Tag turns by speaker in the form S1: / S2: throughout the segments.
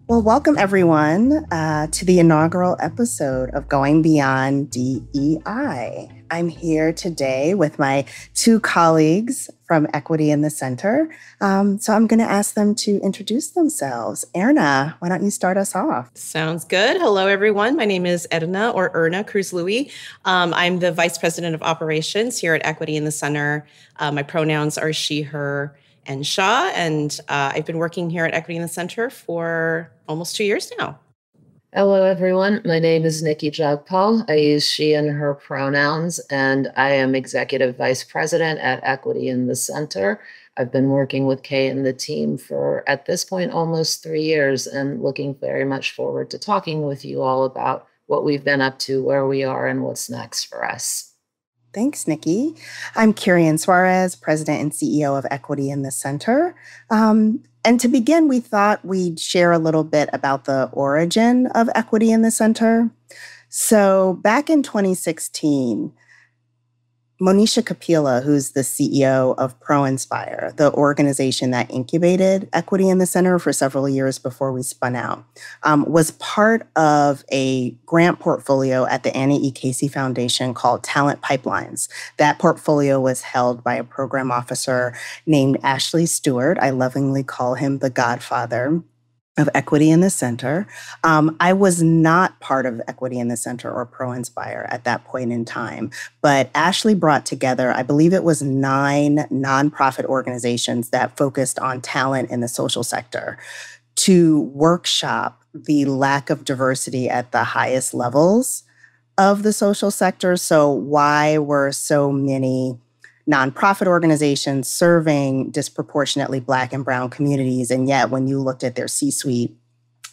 S1: Well, welcome everyone to the inaugural episode of Going Beyond DEI. I'm here today with my two colleagues from Equity in the Center. So I'm going to ask them to introduce themselves. Herna, why don't you start us off?
S2: Sounds good. Hello, everyone. My name is Herna Cruz-Louie. I'm the Vice President of Operations here at Equity in the Center. My pronouns are she, her, and Shaw, and I've been working here at Equity in the Center for almost 2 years now.
S3: Hello, everyone. My name is Niki Jagpal. I use she and her pronouns, and I am Executive Vice President at Equity in the Center. I've been working with Kay and the team for, at this point, almost 3 years, and looking very much forward to talking with you all about what we've been up to, where we are, and what's next for us.
S1: Thanks, Niki. I'm Kerrien Suarez, President and CEO of Equity in the Center. And to begin, we thought we'd share a little bit about the origin of Equity in the Center. So back in 2016, Monisha Kapila, who's the CEO of ProInspire, the organization that incubated Equity in the Center for several years before we spun out, was part of a grant portfolio at the Annie E. Casey Foundation called Talent Pipelines. That portfolio was held by a program officer named Ashley Stewart. I lovingly call him the godfather of Equity in the Center. I was not part of Equity in the Center or ProInspire at that point in time, but Ashley brought together, I believe it was 9 nonprofit organizations that focused on talent in the social sector to workshop the lack of diversity at the highest levels of the social sector. So why were so many nonprofit organizations serving disproportionately Black and Brown communities, and yet when you looked at their C-suite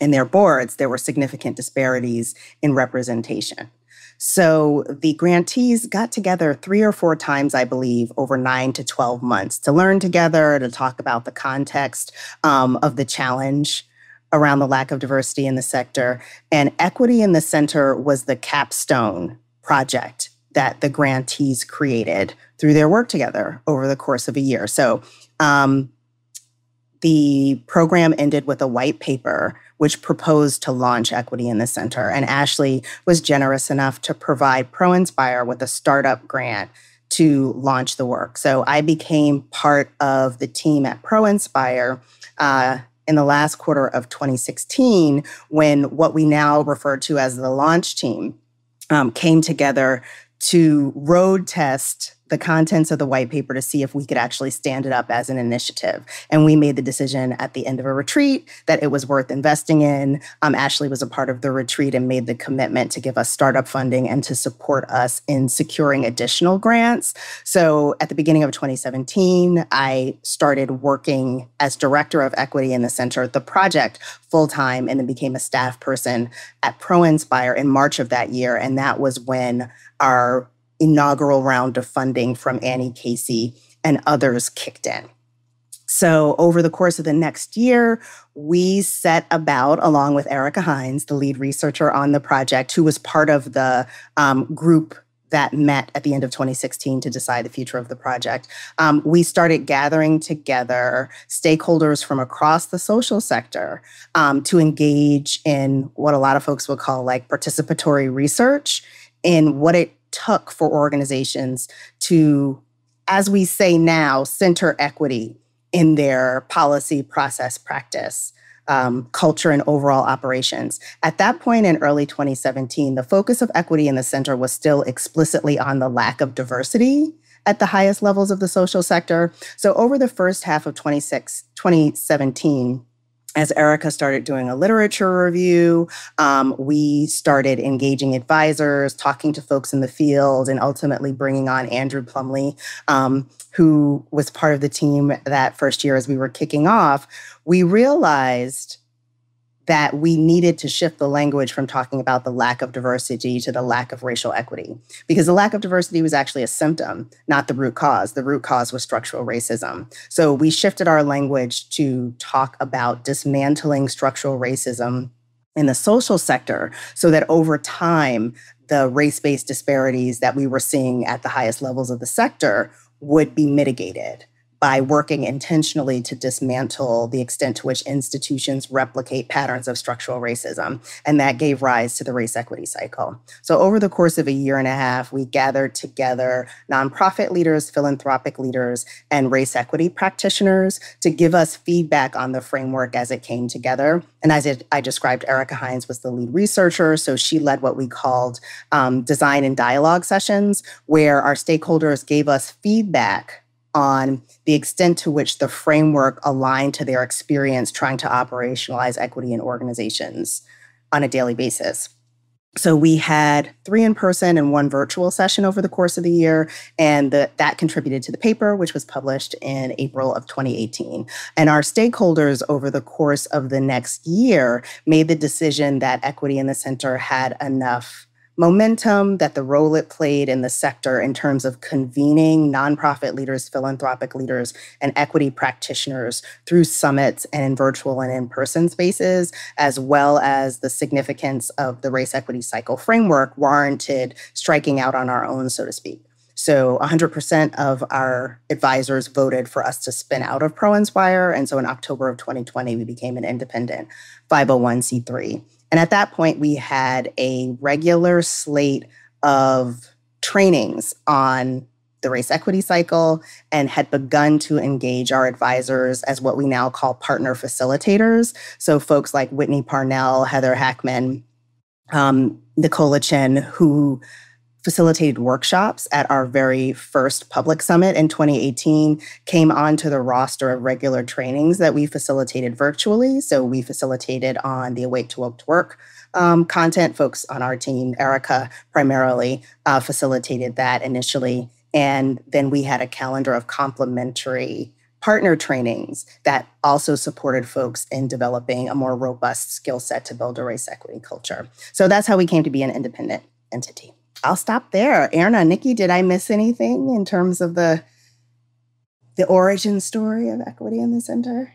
S1: and their boards, there were significant disparities in representation. So the grantees got together 3 or 4 times, I believe, over 9 to 12 months to learn together, to talk about the context of the challenge around the lack of diversity in the sector. And Equity in the Center was the capstone project that the grantees created through their work together over the course of a year. So the program ended with a white paper which proposed to launch Equity in the Center. And Ashley was generous enough to provide ProInspire with a startup grant to launch the work. So I became part of the team at ProInspire in the last quarter of 2016, when what we now refer to as the launch team came together to road test the contents of the white paper to see if we could actually stand it up as an initiative. And we made the decision at the end of a retreat that it was worth investing in. Ashley was a part of the retreat and made the commitment to give us startup funding and to support us in securing additional grants. So at the beginning of 2017, I started working as director of Equity in the Center, the project, full-time, and then became a staff person at ProInspire in March of that year. And that was when our inaugural round of funding from Annie Casey and others kicked in. So over the course of the next year, we set about, along with Erica Hines, the lead researcher on the project, who was part of the group that met at the end of 2016 to decide the future of the project. We started gathering together stakeholders from across the social sector to engage in what a lot of folks would call like participatory research in what it took for organizations to, as we say now, center equity in their policy, process, practice, culture, and overall operations. At that point in early 2017, the focus of Equity in the Center was still explicitly on the lack of diversity at the highest levels of the social sector. So over the first half of 2017, as Erica started doing a literature review, we started engaging advisors, talking to folks in the field, and ultimately bringing on Andrew Plumley, who was part of the team that first year as we were kicking off. We realized that we needed to shift the language from talking about the lack of diversity to the lack of racial equity, because the lack of diversity was actually a symptom, not the root cause. The root cause was structural racism. So we shifted our language to talk about dismantling structural racism in the social sector so that over time, the race-based disparities that we were seeing at the highest levels of the sector would be mitigated by working intentionally to dismantle the extent to which institutions replicate patterns of structural racism. And that gave rise to the race equity cycle. So over the course of a year and a half, we gathered together nonprofit leaders, philanthropic leaders, and race equity practitioners to give us feedback on the framework as it came together. And as I described, Erica Hines was the lead researcher. So she led what we called design and dialogue sessions, where our stakeholders gave us feedback on the extent to which the framework aligned to their experience trying to operationalize equity in organizations on a daily basis. So we had 3 in-person and 1 virtual session over the course of the year, and that contributed to the paper, which was published in April of 2018. And our stakeholders over the course of the next year made the decision that Equity in the Center had enough momentum, that the role it played in the sector in terms of convening nonprofit leaders, philanthropic leaders, and equity practitioners through summits and in virtual and in-person spaces, as well as the significance of the race equity cycle framework, warranted striking out on our own, so to speak. So 100% of our advisors voted for us to spin out of ProInspire. And so in October of 2020, we became an independent 501c3. And at that point, we had a regular slate of trainings on the race equity cycle and had begun to engage our advisors as what we now call partner facilitators. So folks like Whitney Parnell, Heather Hackman, Nicola Chin, who facilitated workshops at our very first public summit in 2018, came onto the roster of regular trainings that we facilitated virtually. So we facilitated on the Awake to Woke to Work content. Folks on our team, Erica primarily, facilitated that initially. And then we had a calendar of complementary partner trainings that also supported folks in developing a more robust skill set to build a race equity culture. So that's how we came to be an independent entity. I'll stop there. Erna, Niki, did I miss anything in terms of the origin story of Equity in the Center?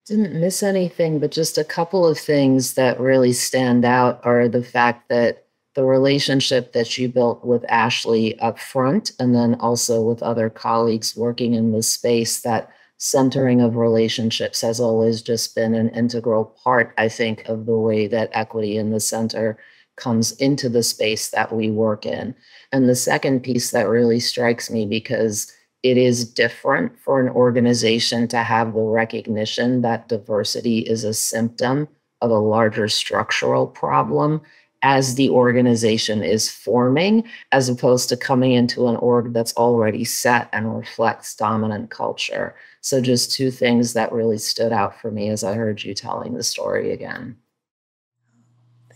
S3: Didn't miss anything, but just a couple of things that really stand out are the fact that the relationship that you built with Ashley up front, and then also with other colleagues working in this space, that centering of relationships has always just been an integral part, I think, of the way that Equity in the Center comes into the space that we work in. And the second piece that really strikes me, because it is different for an organization to have the recognition that diversity is a symptom of a larger structural problem as the organization is forming, as opposed to coming into an org that's already set and reflects dominant culture. So just 2 things that really stood out for me as I heard you telling the story again.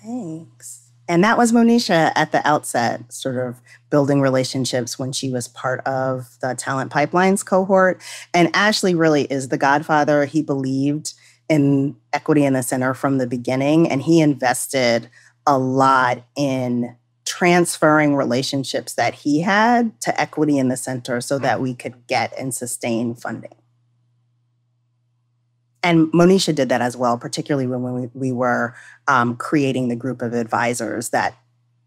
S1: Thanks. And that was Monisha at the outset, sort of building relationships when she was part of the Talent Pipelines cohort. And Ashley really is the godfather. He believed in Equity in the Center from the beginning, and he invested a lot in transferring relationships that he had to Equity in the Center so that we could get and sustain funding. And Monisha did that as well, particularly when we were creating the group of advisors, that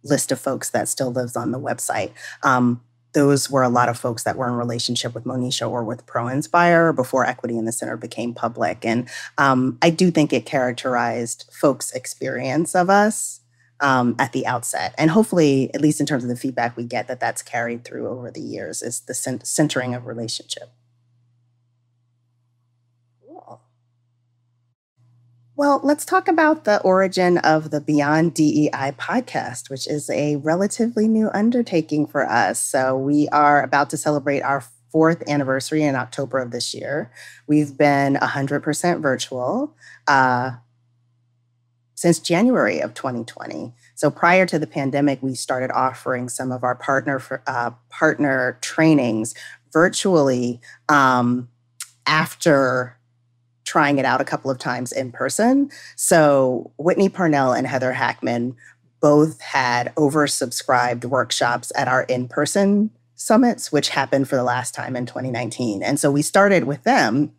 S1: list of folks that still lives on the website. Those were a lot of folks that were in relationship with Monisha or with ProInspire before Equity in the Center became public. And I do think it characterized folks' experience of us at the outset. And hopefully, at least in terms of the feedback we get, that's carried through over the years, is the centering of relationship. Well, let's talk about the origin of the Beyond DEI podcast, which is a relatively new undertaking for us. So we are about to celebrate our 4th anniversary in October of this year. We've been 100% virtual since January of 2020. So prior to the pandemic, we started offering some of our partner trainings virtually after trying it out a couple of times in person. So Whitney Parnell and Heather Hackman both had oversubscribed workshops at our in-person summits, which happened for the last time in 2019. And so we started with them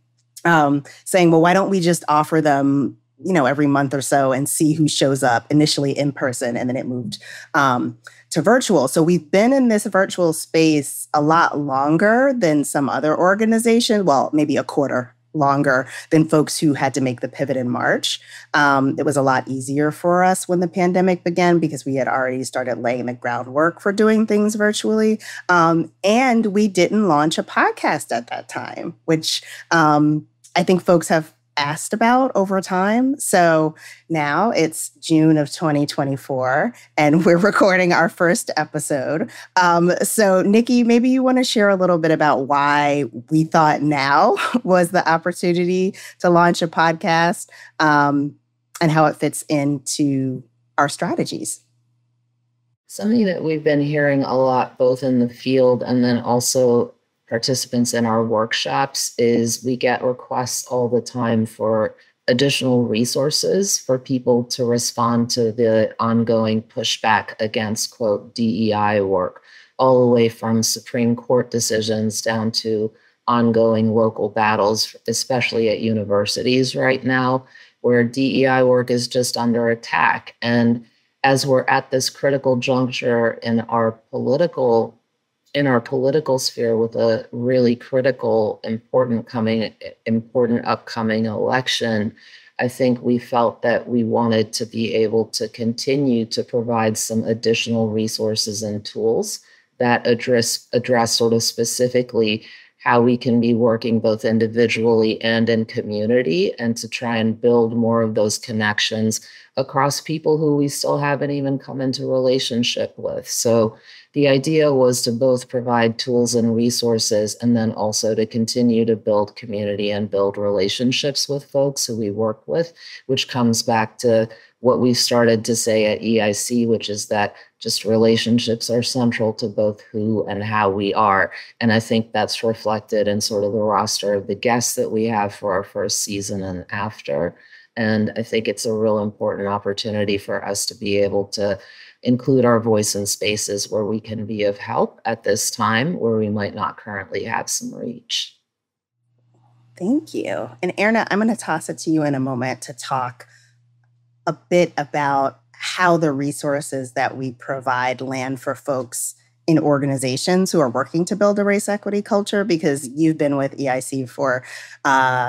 S1: saying, well, why don't we just offer them every month or so and see who shows up, initially in person, and then it moved to virtual. So we've been in this virtual space a lot longer than some other organizations, well, maybe a quarter longer than folks who had to make the pivot in March. It was a lot easier for us when the pandemic began because we had already started laying the groundwork for doing things virtually. And we didn't launch a podcast at that time, which I think folks have asked about over time. So now it's June of 2024, and we're recording our first episode. So Niki, maybe you want to share a little bit about why we thought now was the opportunity to launch a podcast, and how it fits into our strategies.
S3: Something that we've been hearing a lot, both in the field and then also participants in our workshops, is we get requests all the time for additional resources for people to respond to the ongoing pushback against, quote, DEI work, all the way from Supreme Court decisions down to ongoing local battles, especially at universities right now, where DEI work is just under attack. And as we're at this critical juncture in our political sphere with a really critical, important upcoming election, I think we felt that we wanted to be able to continue to provide some additional resources and tools that address sort of specifically how we can be working both individually and in community, and to try and build more of those connections across people who we still haven't even come into relationship with. So the idea was to both provide tools and resources, and then also to continue to build community and build relationships with folks who we work with, which comes back to what we started to say at EIC, which is that just relationships are central to both who and how we are. And I think that's reflected in sort of the roster of the guests that we have for our first season and after. And I think it's a real important opportunity for us to be able to include our voice in spaces where we can be of help at this time where we might not currently have some reach.
S1: Thank you. And Herna, I'm going to toss it to you in a moment to talk a bit about how the resources that we provide land for folks in organizations who are working to build a race equity culture, because you've been with EIC for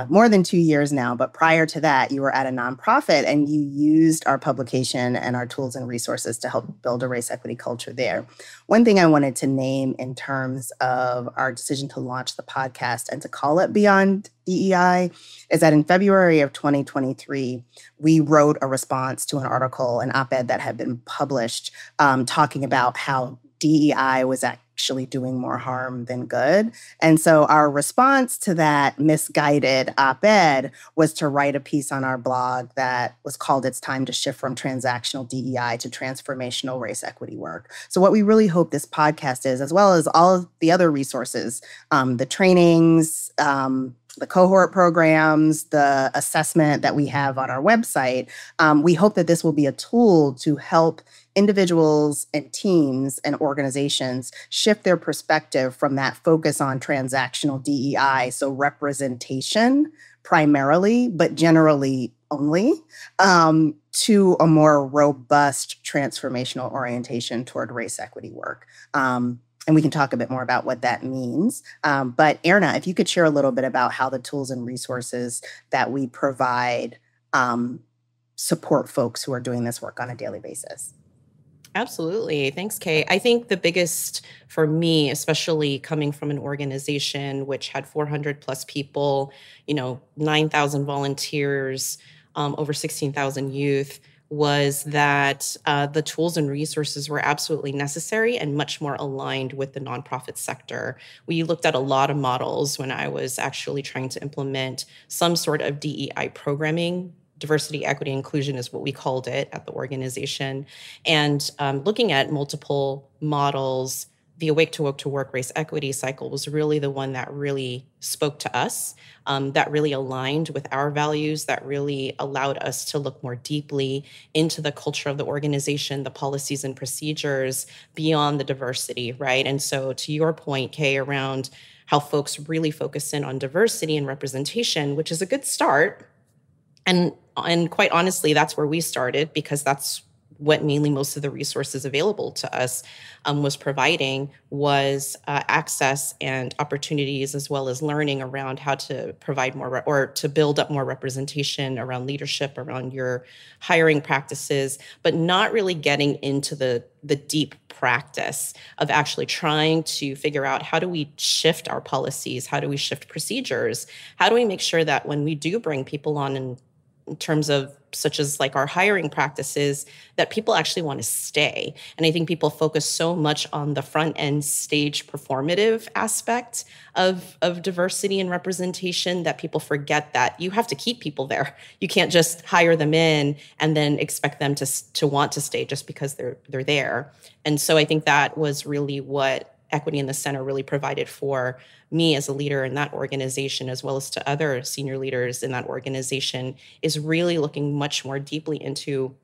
S1: more than 2 years now. But prior to that, you were at a nonprofit and you used our publication and our tools and resources to help build a race equity culture there. One thing I wanted to name in terms of our decision to launch the podcast and to call it Beyond DEI is that in February of 2023, we wrote a response to an article, an op-ed that had been published, talking about how DEI was actually doing more harm than good. And so our response to that misguided op-ed was to write a piece on our blog that was called "It's Time to Shift from Transactional DEI to Transformational Race Equity Work." So what we really hope this podcast is, as well as all of the other resources, the trainings, the cohort programs, the assessment that we have on our website, we hope that this will be a tool to help individuals and teams and organizations shift their perspective from that focus on transactional DEI, so representation primarily, but generally only, to a more robust transformational orientation toward race equity work. And we can talk a bit more about what that means. But Herna, if you could share a little bit about how the tools and resources that we provide support folks who are doing this work on a daily basis.
S2: Absolutely. Thanks, Kay. I think the biggest for me, especially coming from an organization which had 400 plus people, 9,000 volunteers, over 16,000 youth, was that the tools and resources were absolutely necessary and much more aligned with the nonprofit sector. We looked at a lot of models when I was actually trying to implement some sort of DEI programming. Diversity, equity, inclusion is what we called it at the organization. And looking at multiple models, the Awake to Woke to Work race equity cycle was really the one that really spoke to us, that really aligned with our values, that really allowed us to look more deeply into the culture of the organization, the policies and procedures beyond the diversity, right? And so to your point, Kay, around how folks really focus in on diversity and representation, which is a good start, And quite honestly, that's where we started, because that's what mainly most of the resources available to us was providing, was access and opportunities, as well as learning around how to provide more or to build up more representation around leadership, around your hiring practices, but not really getting into the deep practice of actually trying to figure out, how do we shift our policies? How do we shift procedures? How do we make sure that when we do bring people on, in terms of such as like our hiring practices, that people actually want to stay? And I think people focus so much on the front end stage performative aspect of diversity and representation that people forget that you have to keep people there. You can't just hire them in and then expect them to want to stay just because they're there. And so I think that was really what Equity in the Center really provided for me as a leader in that organization, as well as to other senior leaders in that organization, is really looking much more deeply into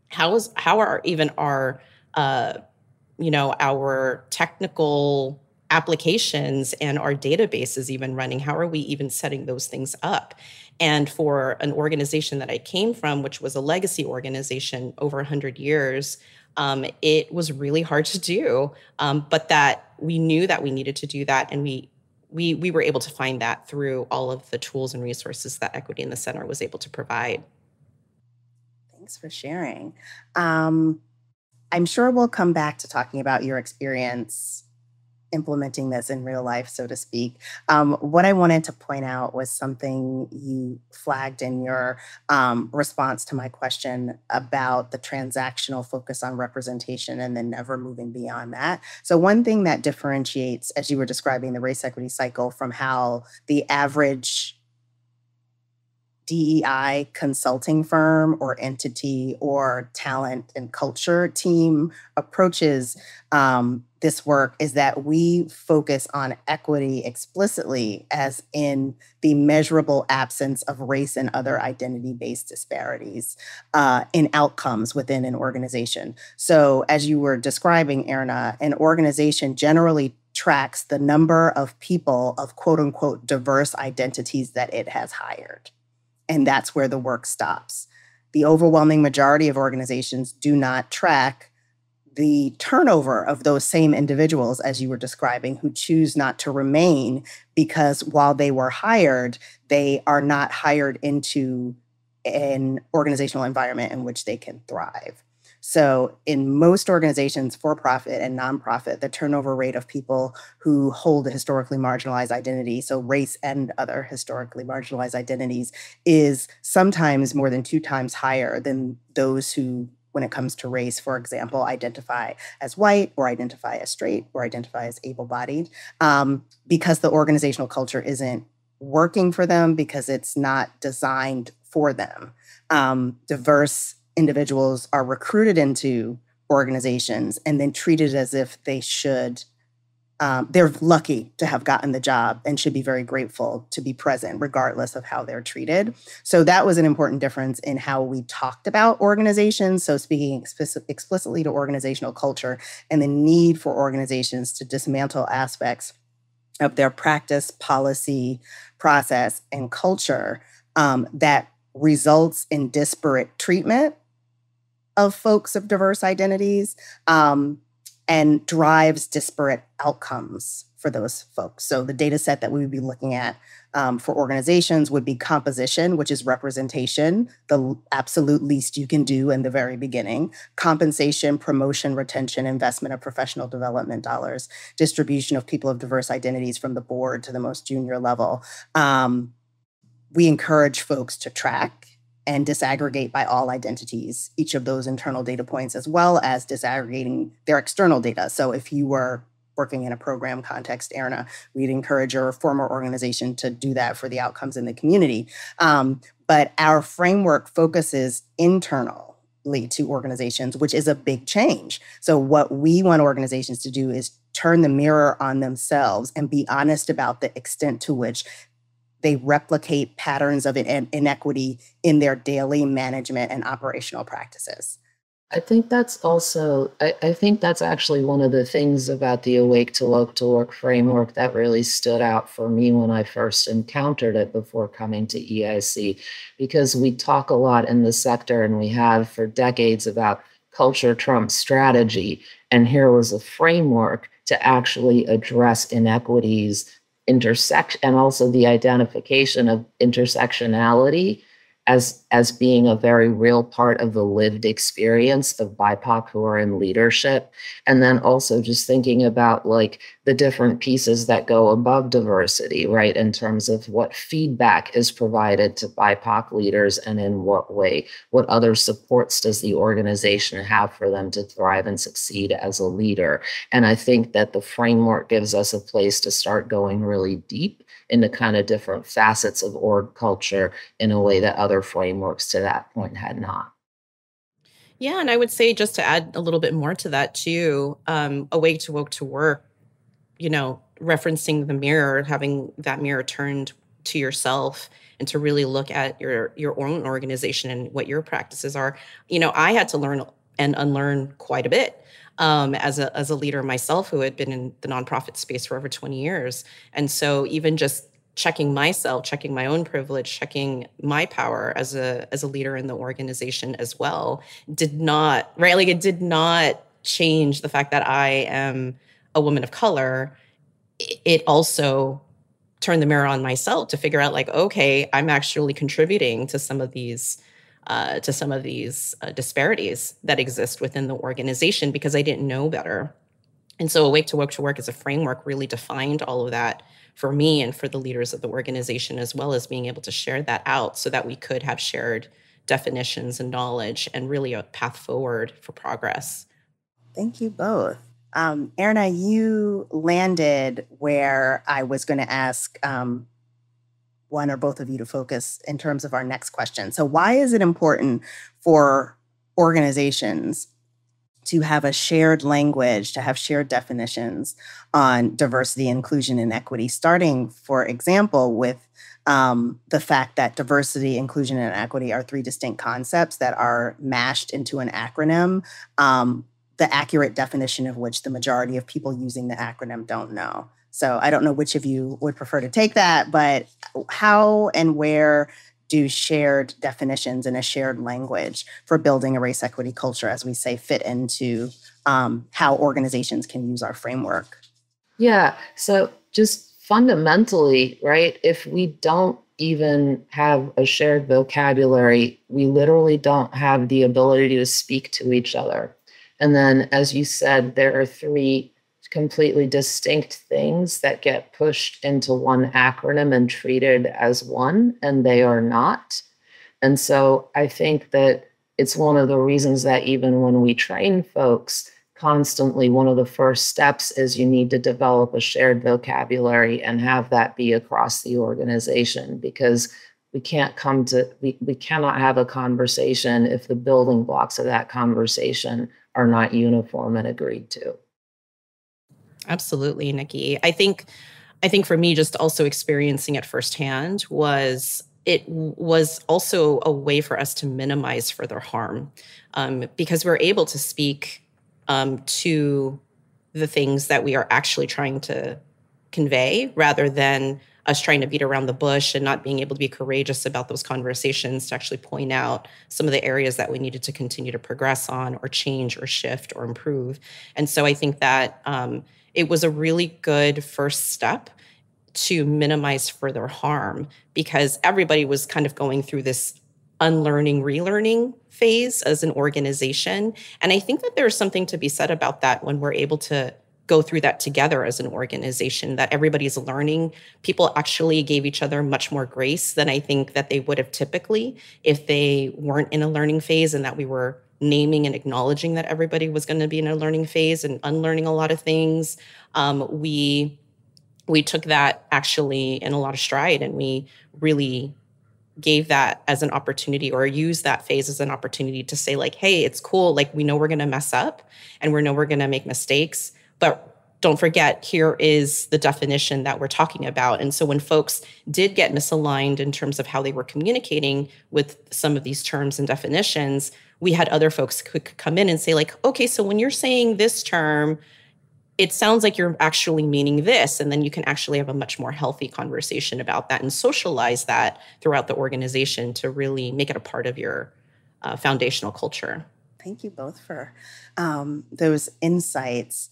S2: how are even our our technical applications and our databases even running. How are we even setting those things up? And for an organization that I came from, which was a legacy organization over 100 years, it was really hard to do, but that we knew that we needed to do that, and we were able to find that through all of the tools and resources that Equity in the Center was able to provide.
S1: Thanks for sharing. I'm sure we'll come back to talking about your experience implementing this in real life, so to speak. What I wanted to point out was something you flagged in your response to my question about the transactional focus on representation and then never moving beyond that. So one thing that differentiates, as you were describing, the race equity cycle from how the average DEI consulting firm or entity or talent and culture team approaches this work is that we focus on equity explicitly, as in the measurable absence of race and other identity-based disparities in outcomes within an organization. So as you were describing, Herna, an organization generally tracks the number of people of quote unquote diverse identities that it has hired. And that's where the work stops. The overwhelming majority of organizations do not track the turnover of those same individuals, as you were describing, who choose not to remain because while they were hired, they are not hired into an organizational environment in which they can thrive. So in most organizations, for-profit and nonprofit, the turnover rate of people who hold a historically marginalized identity, so race and other historically marginalized identities, is sometimes more than 2 times higher than those who, when it comes to race, for example, identify as white or identify as straight or identify as able-bodied, because the organizational culture isn't working for them, because it's not designed for them. Diverse individuals are recruited into organizations and then treated as if they should, they're lucky to have gotten the job and should be very grateful to be present regardless of how they're treated. So that was an important difference in how we talked about organizations. So speaking explicitly to organizational culture and the need for organizations to dismantle aspects of their practice, policy, process, and culture that results in disparate treatment of folks of diverse identities, and drives disparate outcomes for those folks. So the data set that we would be looking at for organizations would be composition, which is representation, the absolute least you can do in the very beginning, compensation, promotion, retention, investment of professional development dollars, distribution of people of diverse identities from the board to the most junior level. We encourage folks to track and disaggregate by all identities each of those internal data points, as well as disaggregating their external data. So if you were working in a program context, Herna, we'd encourage your former organization to do that for the outcomes in the community. But our framework focuses internally to organizations, which is a big change. So what we want organizations to do is turn the mirror on themselves and be honest about the extent to which they replicate patterns of inequity in their daily management and operational practices.
S3: I think that's also, I think that's actually one of the things about the Awake to Woke to Work framework that really stood out for me when I first encountered it before coming to EIC, because we talk a lot in the sector and we have for decades about culture trumps strategy. And here was a framework to actually address inequities, and also the identification of intersectionality as being a very real part of the lived experience of BIPOC who are in leadership. And then also just thinking about like the different pieces that go above diversity, right? In terms of what feedback is provided to BIPOC leaders and in what way, what other supports does the organization have for them to thrive and succeed as a leader. And I think that the framework gives us a place to start going really deep into kind of different facets of org culture in a way that other frameworks to that point had not.
S2: Yeah, and I would say just to add a little bit more to that too, Awake to Woke to Work, referencing the mirror, having that mirror turned to yourself and to really look at your own organization and what your practices are. I had to learn and unlearn quite a bit. As a leader myself who had been in the nonprofit space for over 20 years. And so even just checking myself, checking my own privilege, checking my power as a leader in the organization as well, did not, right? Like it did not change the fact that I am a woman of color. It also turned the mirror on myself to figure out like, okay, I'm actually contributing to some of these disparities that exist within the organization because I didn't know better. And so Awake to Woke to Work as a framework really defined all of that for me and for the leaders of the organization, as well as being able to share that out so that we could have shared definitions and knowledge and really a path forward for progress.
S1: Thank you both. Herna, you landed where I was going to ask one or both of you to focus in terms of our next question. So why is it important for organizations to have a shared language, to have shared definitions on diversity, inclusion, and equity, starting, for example, with the fact that diversity, inclusion, and equity are three distinct concepts that are mashed into an acronym, the accurate definition of which the majority of people using the acronym don't know. So I don't know which of you would prefer to take that, but how and where do shared definitions and a shared language for building a race equity culture, as we say, fit into how organizations can use our framework?
S3: Yeah, so just fundamentally, right, if we don't even have a shared vocabulary, we literally don't have the ability to speak to each other. And then, as you said, there are three completely distinct things that get pushed into one acronym and treated as one, and they are not. And so I think that it's one of the reasons that even when we train folks, constantly one of the first steps is you need to develop a shared vocabulary and have that be across the organization, because we cannot have a conversation if the building blocks of that conversation are not uniform and agreed to.
S2: Absolutely, Niki. I think for me, just also experiencing it firsthand was also a way for us to minimize further harm, because we're able to speak to the things that we are actually trying to convey, rather than us trying to beat around the bush and not being able to be courageous about those conversations to actually point out some of the areas that we needed to continue to progress on or change or shift or improve. And so I think that it was a really good first step to minimize further harm, because everybody was kind of going through this unlearning, relearning phase as an organization. And I think that there's something to be said about that when we're able to go through that together as an organization, that everybody's learning. People actually gave each other much more grace than I think that they would have typically if they weren't in a learning phase, and that we were naming and acknowledging that everybody was going to be in a learning phase and unlearning a lot of things. We took that actually in a lot of stride, and we really gave that as an opportunity, or used that phase as an opportunity to say like, hey, it's cool. Like, we know we're going to mess up and we know we're going to make mistakes, but don't forget, here is the definition that we're talking about. And so when folks did get misaligned in terms of how they were communicating with some of these terms and definitions, we had other folks who could come in and say like, okay, so when you're saying this term, it sounds like you're actually meaning this. And then you can actually have a much more healthy conversation about that and socialize that throughout the organization to really make it a part of your foundational culture.
S1: Thank you both for those insights.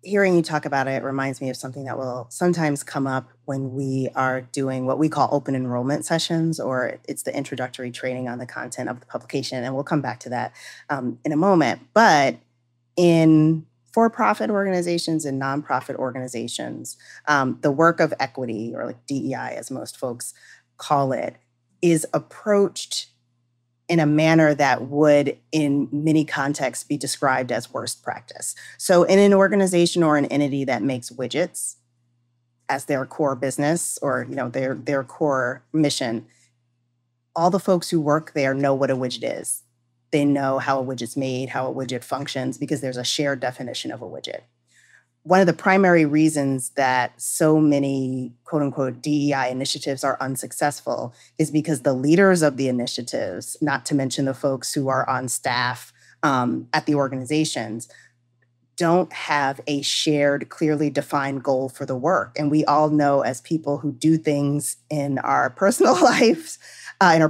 S1: Hearing you talk about it reminds me of something that will sometimes come up when we are doing what we call open enrollment sessions, or it's the introductory training on the content of the publication. And we'll come back to that in a moment. But in for-profit organizations and nonprofit organizations, the work of equity, or like DEI as most folks call it, is approached in a manner that would, in many contexts, be described as worst practice. So in an organization or an entity that makes widgets as their core business or their core mission, all the folks who work there know what a widget is. They know how a widget's made, how a widget functions, because there's a shared definition of a widget. One of the primary reasons that so many quote unquote DEI initiatives are unsuccessful is because the leaders of the initiatives, not to mention the folks who are on staff at the organizations, don't have a shared, clearly defined goal for the work. And we all know, as people who do things in our personal lives, and in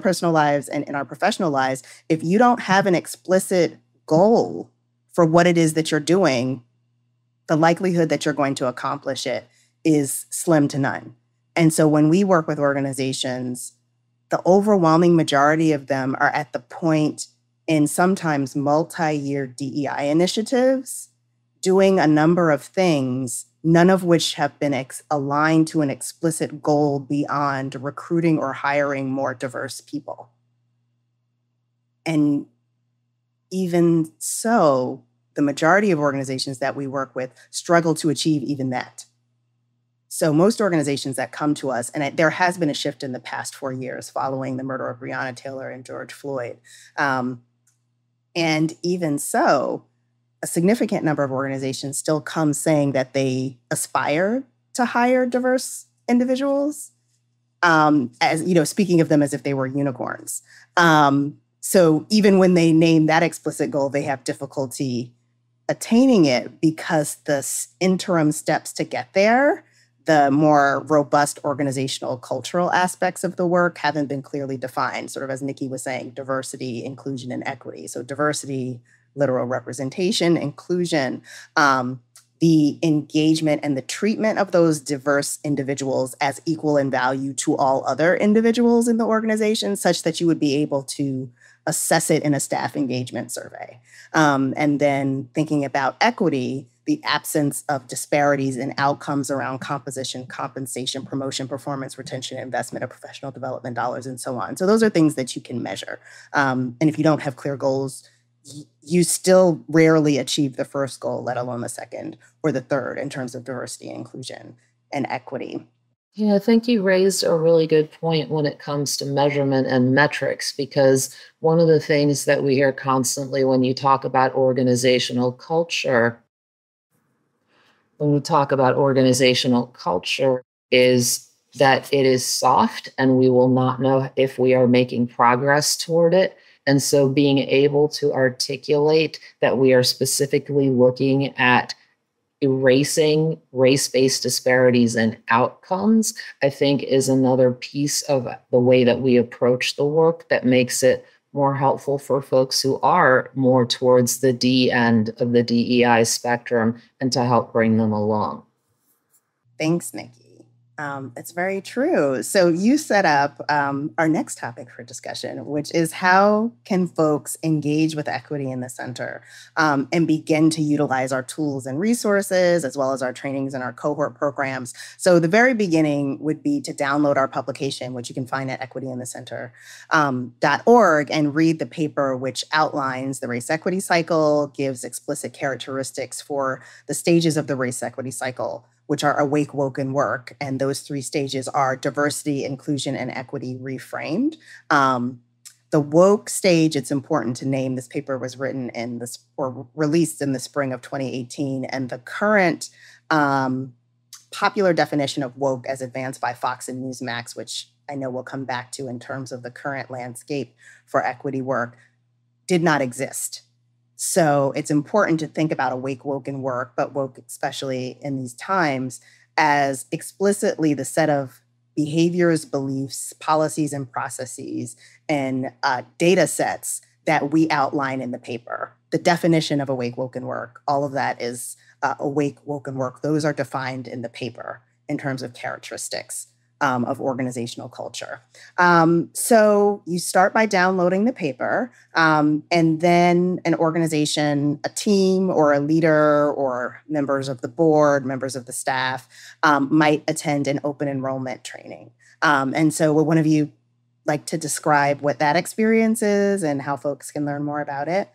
S1: our professional lives, if you don't have an explicit goal for what it is that you're doing, the likelihood that you're going to accomplish it is slim to none. And so when we work with organizations, the overwhelming majority of them are at the point in sometimes multi-year DEI initiatives, doing a number of things, none of which have been aligned to an explicit goal beyond recruiting or hiring more diverse people. And even so, the majority of organizations that we work with struggle to achieve even that. So most organizations that come to us, and there has been a shift in the past 4 years following the murder of Breonna Taylor and George Floyd. And even so, a significant number of organizations still come saying that they aspire to hire diverse individuals, as speaking of them as if they were unicorns. So even when they name that explicit goal, they have difficulty attaining it because the interim steps to get there, the more robust organizational cultural aspects of the work, haven't been clearly defined, sort of as Niki was saying, diversity, inclusion, and equity. So diversity, literal representation, inclusion, the engagement and the treatment of those diverse individuals as equal in value to all other individuals in the organization, such that you would be able to assess it in a staff engagement survey. And then thinking about equity, the absence of disparities in outcomes around composition, compensation, promotion, performance, retention, investment of professional development dollars, and so on. So those are things that you can measure. And if you don't have clear goals, you still rarely achieve the first goal, let alone the second or the third, in terms of diversity, inclusion, and equity.
S3: Yeah, I think you raised a really good point when it comes to measurement and metrics, because one of the things that we hear constantly when you talk about organizational culture, is that it is soft and we will not know if we are making progress toward it. And so being able to articulate that we are specifically looking at erasing race-based disparities in outcomes, I think is another piece of the way that we approach the work that makes it more helpful for folks who are more towards the D end of the DEI spectrum and to help bring them along.
S1: Thanks, Niki. It's very true. So you set up our next topic for discussion, which is how can folks engage with equity in the center and begin to utilize our tools and resources, as well as our trainings and our cohort programs. So the very beginning would be to download our publication, which you can find at equityinthecenter.org, and read the paper which outlines the race equity cycle, gives explicit characteristics for the stages of the race equity cycle, which are awake, woke, and work. And those 3 stages are diversity, inclusion, and equity reframed. The woke stage, it's important to name, this paper was written or released in the spring of 2018. And the current popular definition of woke as advanced by Fox and Newsmax, which I know we'll come back to in terms of the current landscape for equity work, did not exist. So it's important to think about awake, woke, and work, but woke especially in these times, as explicitly the set of behaviors, beliefs, policies, and processes, and data sets that we outline in the paper. The definition of awake, woke, and work, all of that is awake, woke, and work. Those are defined in the paper in terms of characteristics of organizational culture. So you start by downloading the paper, and then an organization, a team, or a leader, or members of the board, members of the staff might attend an open enrollment training. And so would one of you like to describe what that experience is and how folks can learn more about it?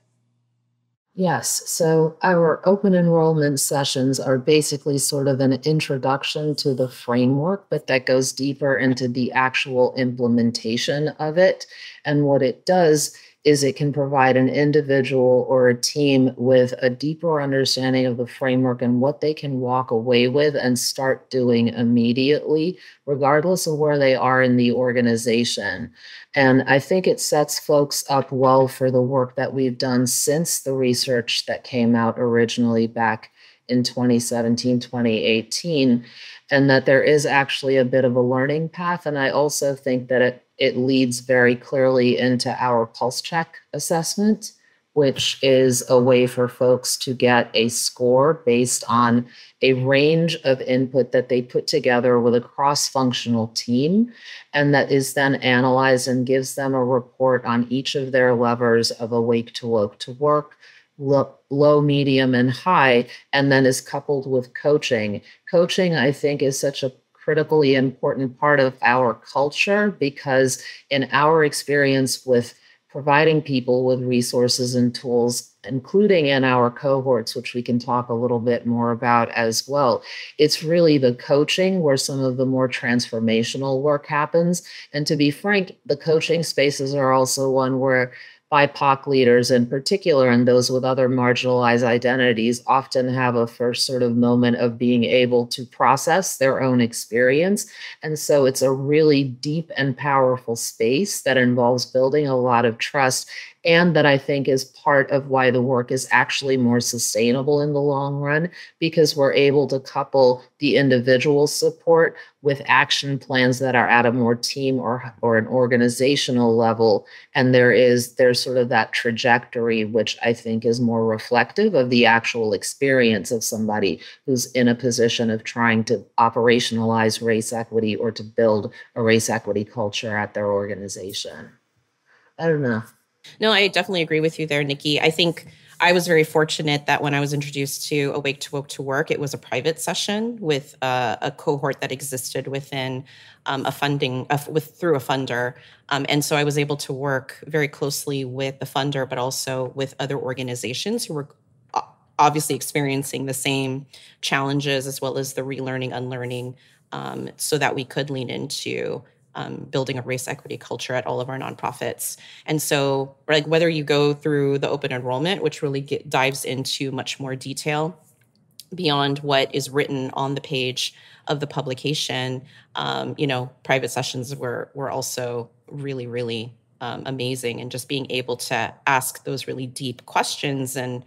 S3: Yes. So our open enrollment sessions are basically sort of an introduction to the framework, but that goes deeper into the actual implementation of it. And what it does is it can provide an individual or a team with a deeper understanding of the framework and what they can walk away with and start doing immediately, regardless of where they are in the organization. And I think it sets folks up well for the work that we've done since the research that came out originally back in 2017, 2018, and that there is actually a bit of a learning path. And I also think that it leads very clearly into our pulse check assessment, which is a way for folks to get a score based on a range of input that they put together with a cross-functional team, and that is then analyzed and gives them a report on each of their levers of awake to woke to work, low, medium, and high, and then is coupled with coaching. Coaching, I think, is such a critically important part of our culture because in our experience with providing people with resources and tools, including in our cohorts, which we can talk a little bit more about as well, it's really the coaching where some of the more transformational work happens. And to be frank, the coaching spaces are also one where BIPOC leaders in particular, and those with other marginalized identities, often have a first sort of moment of being able to process their own experience. And so it's a really deep and powerful space that involves building a lot of trust, and that I think is part of why the work is actually more sustainable in the long run, because we're able to couple the individual support with action plans that are at a more team or an organizational level. And there's sort of that trajectory, which I think is more reflective of the actual experience of somebody who's in a position of trying to operationalize race equity or to build a race equity culture at their organization. I don't know.
S2: No, I definitely agree with you there, Niki. I think I was very fortunate that when I was introduced to Awake to Woke to Work, it was a private session with a cohort that existed within through a funder. And so I was able to work very closely with the funder, but also with other organizations who were obviously experiencing the same challenges as well as the relearning, unlearning, so that we could lean into building a race equity culture at all of our nonprofits. And so, like, whether you go through the open enrollment, which really dives into much more detail beyond what is written on the page of the publication, private sessions were also really, really amazing. And just being able to ask those really deep questions and,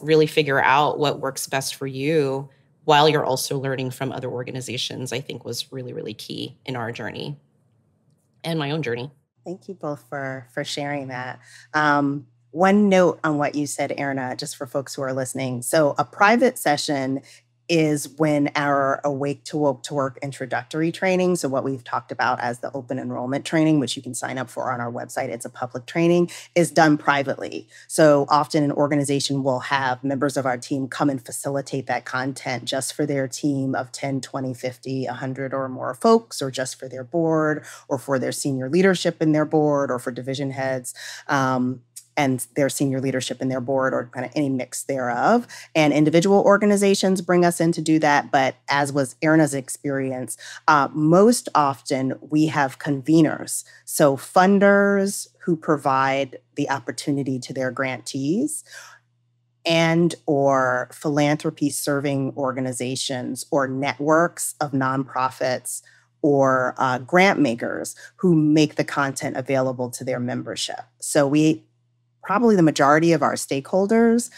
S2: really figure out what works best for you while you're also learning from other organizations, I think was really, really key in our journey and my own journey.
S1: Thank you both for sharing that. One note on what you said, Herna, just for folks who are listening. So a private session is when our Awake to Woke to Work introductory training, so what we've talked about as the open enrollment training, which you can sign up for on our website, it's a public training, is done privately. So often an organization will have members of our team come and facilitate that content just for their team of 10, 20, 50, 100 or more folks, or just for their board, or for their senior leadership in their board, or for division heads. And their senior leadership in their board, or kind of any mix thereof. And individual organizations bring us in to do that. But as was Herna's experience, most often we have conveners. So funders who provide the opportunity to their grantees, and or philanthropy serving organizations or networks of nonprofits or grant makers who make the content available to their membership. So probably the majority of our stakeholders,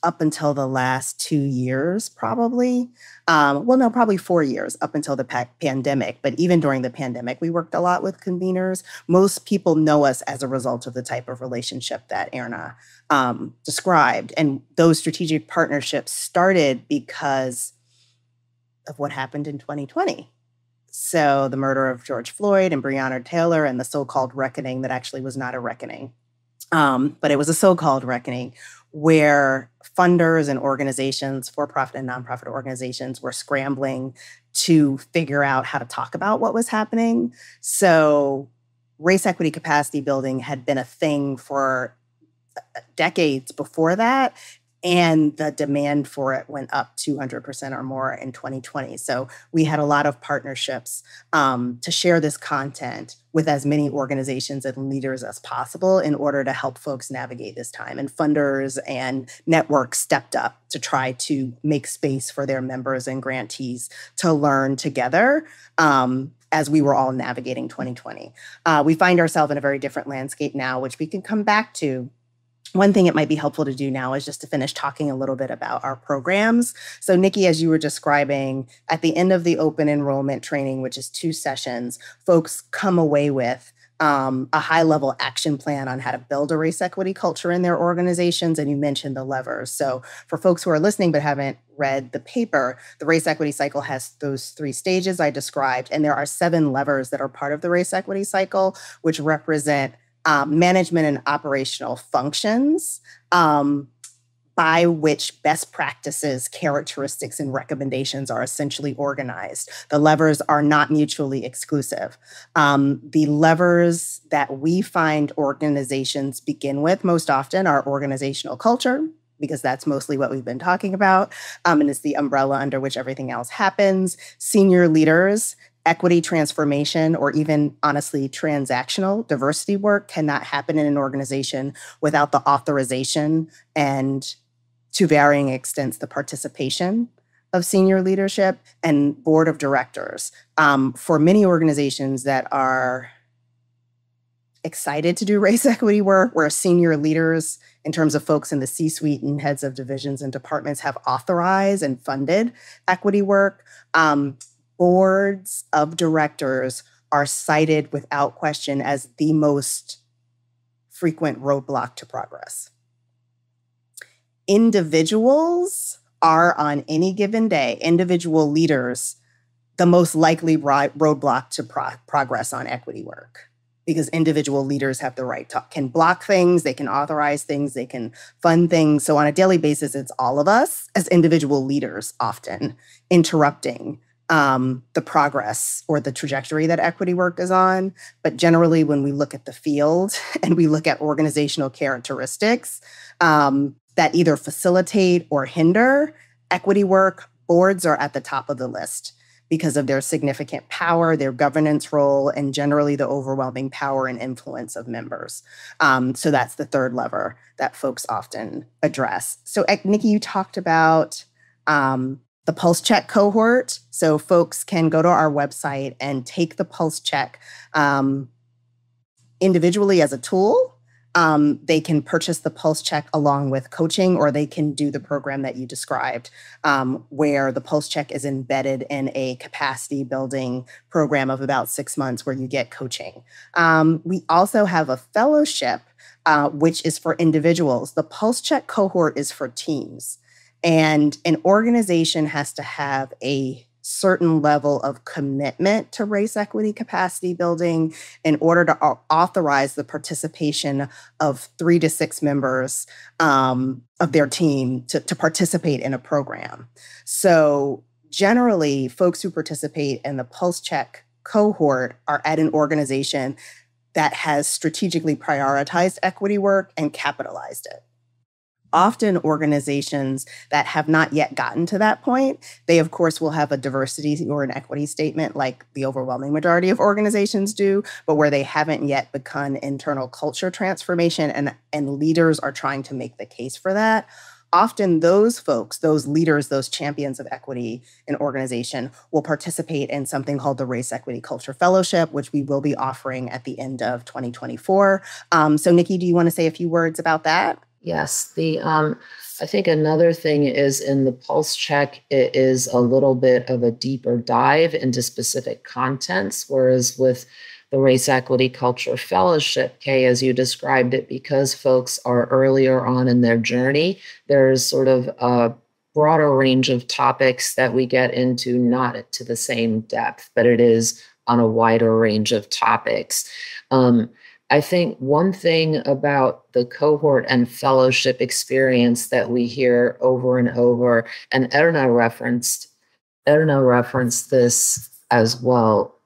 S1: up until the last 2 years, probably. Probably 4 years up until the pandemic. But even during the pandemic, we worked a lot with conveners. Most people know us as a result of the type of relationship that Herna described. And those strategic partnerships started because of what happened in 2020. So the murder of George Floyd and Breonna Taylor and the so-called reckoning that actually was not a reckoning, but it was a so-called reckoning where funders and organizations, for-profit and nonprofit organizations, were scrambling to figure out how to talk about what was happening. So race equity capacity building had been a thing for decades before that. And the demand for it went up 200% or more in 2020. So we had a lot of partnerships to share this content with as many organizations and leaders as possible in order to help folks navigate this time. And funders and networks stepped up to try to make space for their members and grantees to learn together as we were all navigating 2020. We find ourselves in a very different landscape now, which we can come back to. One thing it might be helpful to do now is just to finish talking a little bit about our programs. So Niki, as you were describing, at the end of the open enrollment training, which is 2 sessions, folks come away with a high-level action plan on how to build a race equity culture in their organizations. And you mentioned the levers. So for folks who are listening but haven't read the paper, the race equity cycle has those 3 stages I described. And there are 7 levers that are part of the race equity cycle, which represent management and operational functions by which best practices, characteristics, and recommendations are essentially organized. The levers are not mutually exclusive. The levers that we find organizations begin with most often are organizational culture, because that's mostly what we've been talking about, and it's the umbrella under which everything else happens. Senior leaders, equity transformation, or even honestly transactional diversity work cannot happen in an organization without the authorization and, to varying extents, the participation of senior leadership and board of directors. For many organizations that are excited to do race equity work, where senior leaders, in terms of folks in the C-suite and heads of divisions and departments, have authorized and funded equity work, boards of directors are cited without question as the most frequent roadblock to progress. Individuals are, on any given day, individual leaders, the most likely roadblock to progress on equity work, because individual leaders have the right to, can block things, they can authorize things, they can fund things. So on a daily basis, it's all of us as individual leaders often interrupting the progress or the trajectory that equity work is on. But generally, when we look at the field and we look at organizational characteristics that either facilitate or hinder equity work, boards are at the top of the list because of their significant power, their governance role, and generally the overwhelming power and influence of members. So that's the third lever that folks often address. So Niki, you talked about the pulse check cohort. So folks can go to our website and take the pulse check individually as a tool. They can purchase the pulse check along with coaching, or they can do the program that you described, where the pulse check is embedded in a capacity building program of about 6 months where you get coaching. We also have a fellowship, which is for individuals. The pulse check cohort is for teams. And an organization has to have a certain level of commitment to race equity capacity building in order to authorize the participation of 3 to 6 members of their team to participate in a program. So generally, folks who participate in the pulse check cohort are at an organization that has strategically prioritized equity work and capitalized it. Often organizations that have not yet gotten to that point, they of course will have a diversity or an equity statement like the overwhelming majority of organizations do, but where they haven't yet begun internal culture transformation and leaders are trying to make the case for that. often those folks, those leaders, those champions of equity in organization will participate in something called the Race Equity Culture Fellowship, which we will be offering at the end of 2024. So Niki, do you want to say a few words about that?
S3: Yes, I think another thing is in the pulse check, it is a little bit of a deeper dive into specific contents, whereas with the Race Equity Culture Fellowship, Kay, as you described it, because folks are earlier on in their journey, there's sort of a broader range of topics that we get into, not to the same depth, but it is on a wider range of topics. I think one thing about the cohort and fellowship experience that we hear over and over, and Herna referenced this as well,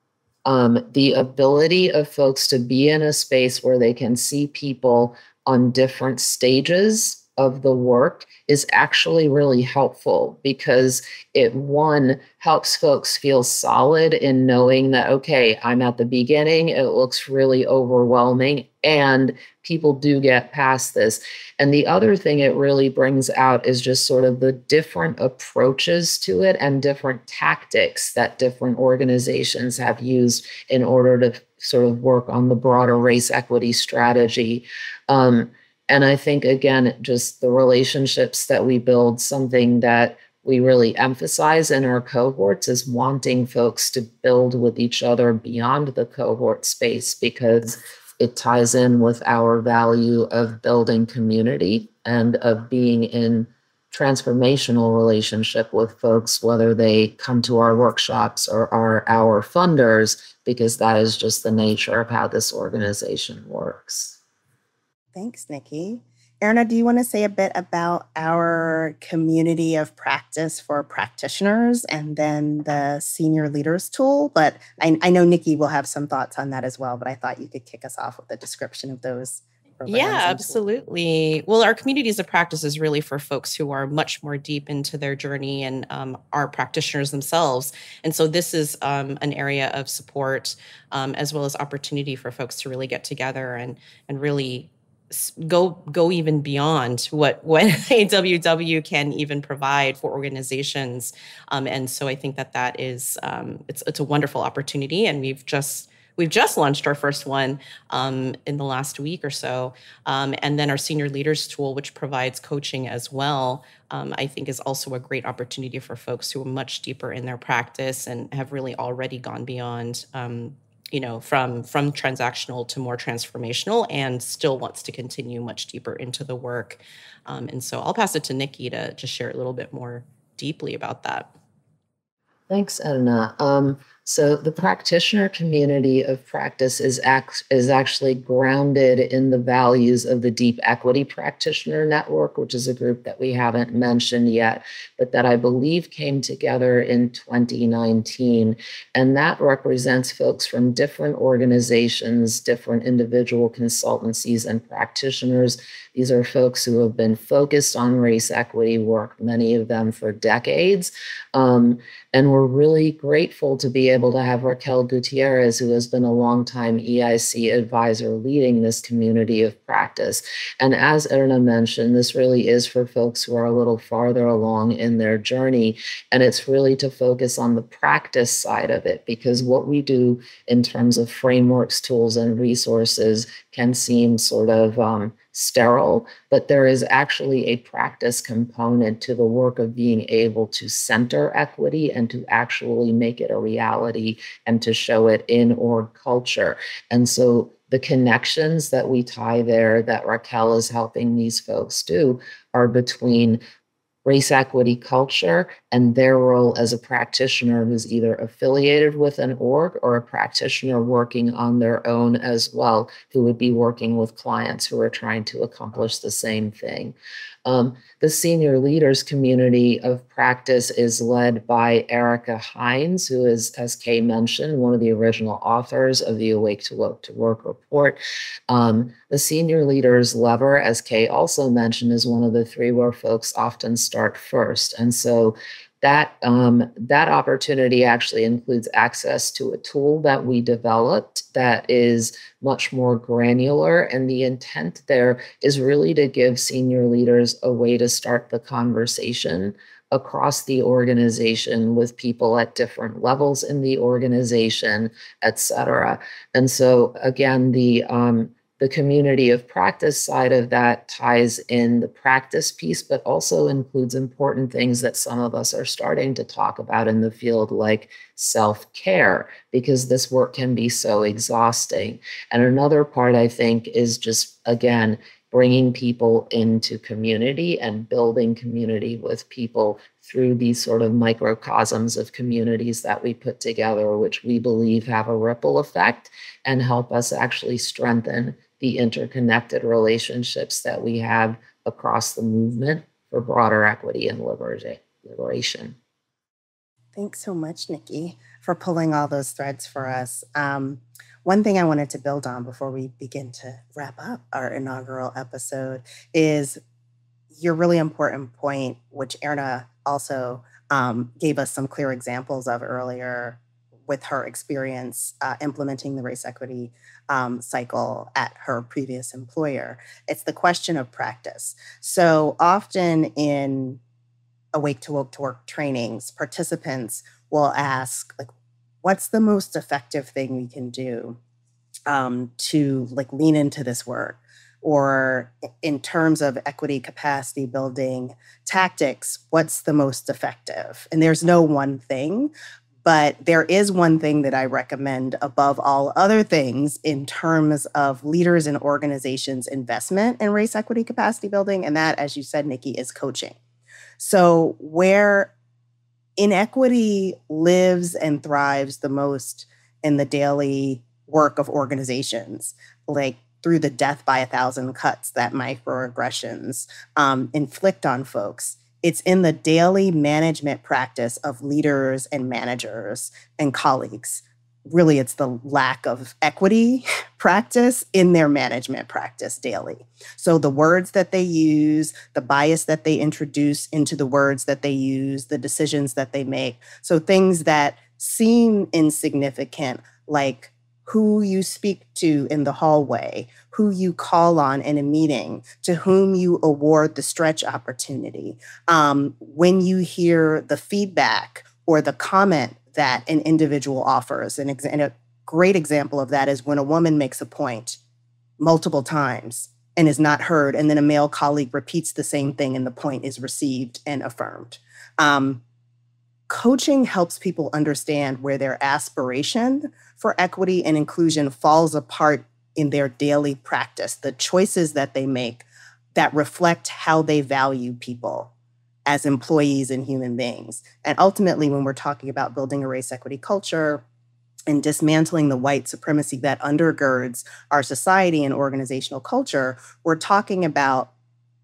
S3: the ability of folks to be in a space where they can see people on different stages of the work is actually really helpful, because it, one, helps folks feel solid in knowing that, okay, I'm at the beginning, it looks really overwhelming, and people do get past this. And the other thing it really brings out is just sort of the different approaches to it and different tactics that different organizations have used in order to sort of work on the broader race equity strategy. And I think, again, just the relationships that we build, something that we really emphasize in our cohorts is wanting folks to build with each other beyond the cohort space, because it ties in with our value of building community and of being in transformational relationship with folks, whether they come to our workshops or are our funders, because that is just the nature of how this organization works.
S1: Thanks, Niki. Herna, do you want to say a bit about our community of practice for practitioners and then the senior leaders tool? But I know Niki will have some thoughts on that as well, but I thought you could kick us off with a description of those programs.
S2: Yeah, absolutely. Well, our communities of practice is really for folks who are much more deep into their journey and are practitioners themselves. And so this is an area of support as well as opportunity for folks to really get together and really go even beyond what AWW can even provide for organizations. And so I think that is it's a wonderful opportunity, and we've just launched our first one in the last week or so. And then our senior leaders tool, which provides coaching as well, I think is also a great opportunity for folks who are much deeper in their practice and have really already gone beyond from transactional to more transformational, and still wants to continue much deeper into the work. And so I'll pass it to Niki to just share a little bit more deeply about that.
S3: Thanks, Herna. So the practitioner community of practice is actually grounded in the values of the Deep Equity Practitioner Network, which is a group that we haven't mentioned yet, but that I believe came together in 2019. And that represents folks from different organizations, different individual consultancies and practitioners. These are folks who have been focused on race equity work, many of them for decades. And we're really grateful to be able to have Raquel Gutierrez, who has been a longtime EIC advisor, leading this community of practice. And as Herna mentioned, this really is for folks who are a little farther along in their journey. And it's really to focus on the practice side of it, because what we do in terms of frameworks, tools, and resources can seem sort of sterile, but there is actually a practice component to the work of being able to center equity and to actually make it a reality and to show it in org culture. And so the connections that we tie there, that Raquel is helping these folks do, are between race equity culture and their role as a practitioner who's either affiliated with an org or a practitioner working on their own as well, who would be working with clients who are trying to accomplish the same thing. The senior leaders community of practice is led by Erica Hines, who is, as Kay mentioned, one of the original authors of the Awake to Work report. The senior leaders lever, as Kay also mentioned, is one of the three where folks often start first. And so that opportunity actually includes access to a tool that we developed that is much more granular. And the intent there is really to give senior leaders a way to start the conversation across the organization with people at different levels in the organization, et cetera. And so again, the community of practice side of that ties in the practice piece, but also includes important things that some of us are starting to talk about in the field, like self-care, because this work can be so exhausting. And another part, I think, is just, again, bringing people into community and building community with people through these sort of microcosms of communities that we put together, which we believe have a ripple effect and help us actually strengthen the interconnected relationships that we have across the movement for broader equity and liberation.
S1: Thanks so much, Niki, for pulling all those threads for us. One thing I wanted to build on before we begin to wrap up our inaugural episode is your really important point, which Herna also gave us some clear examples of earlier with her experience implementing the race equity cycle at her previous employer. It's the question of practice. So often in Awake to Woke to Work trainings, participants will ask, like, what's the most effective thing we can do to lean into this work? Or in terms of equity capacity building tactics, what's the most effective? And there's no one thing, but there is one thing that I recommend above all other things in terms of leaders and organizations' investment in race equity capacity building. And that, as you said, Niki, is coaching. So where inequity lives and thrives the most in the daily work of organizations, like through the death by 1,000 cuts that microaggressions inflict on folks, it's in the daily management practice of leaders and managers and colleagues. Really, it's the lack of equity practice in their management practice daily. So the words that they use, the bias that they introduce into the words that they use, the decisions that they make. So things that seem insignificant, like who you speak to in the hallway, who you call on in a meeting, to whom you award the stretch opportunity. When you hear the feedback or the comment that an individual offers. And a great example of that is when a woman makes a point multiple times and is not heard, and then a male colleague repeats the same thing and the point is received and affirmed. Coaching helps people understand where their aspiration for equity and inclusion falls apart in their daily practice, the choices that they make that reflect how they value people as employees and human beings. And ultimately, when we're talking about building a race equity culture and dismantling the white supremacy that undergirds our society and organizational culture, we're talking about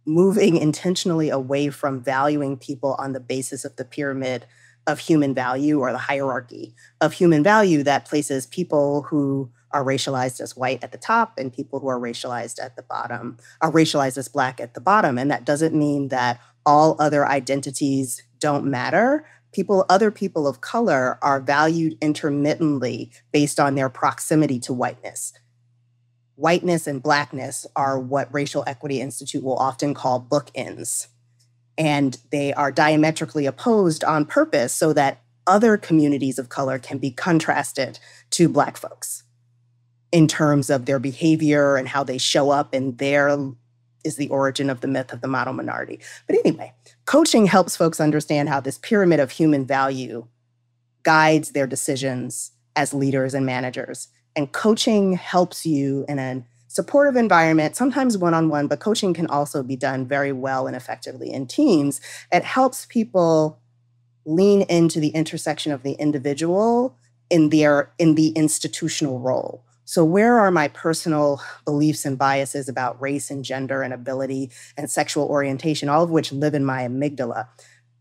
S1: moving intentionally away from valuing people on the basis of the pyramid of human value, or the hierarchy of human value that places people who are racialized as white at the top and people who are racialized at the bottom, are racialized as Black at the bottom. And that doesn't mean that all other identities don't matter. Other people of color are valued intermittently based on their proximity to whiteness. Whiteness and Blackness are what Racial Equity Institute will often call bookends. And they are diametrically opposed on purpose so that other communities of color can be contrasted to Black folks in terms of their behavior and how they show up, and there is the origin of the myth of the model minority. But anyway, coaching helps folks understand how this pyramid of human value guides their decisions as leaders and managers. And coaching helps you in a supportive environment, sometimes one-on-one, but coaching can also be done very well and effectively in teams. It helps people lean into the intersection of the individual in the institutional role. So where are my personal beliefs and biases about race and gender and ability and sexual orientation, all of which live in my amygdala?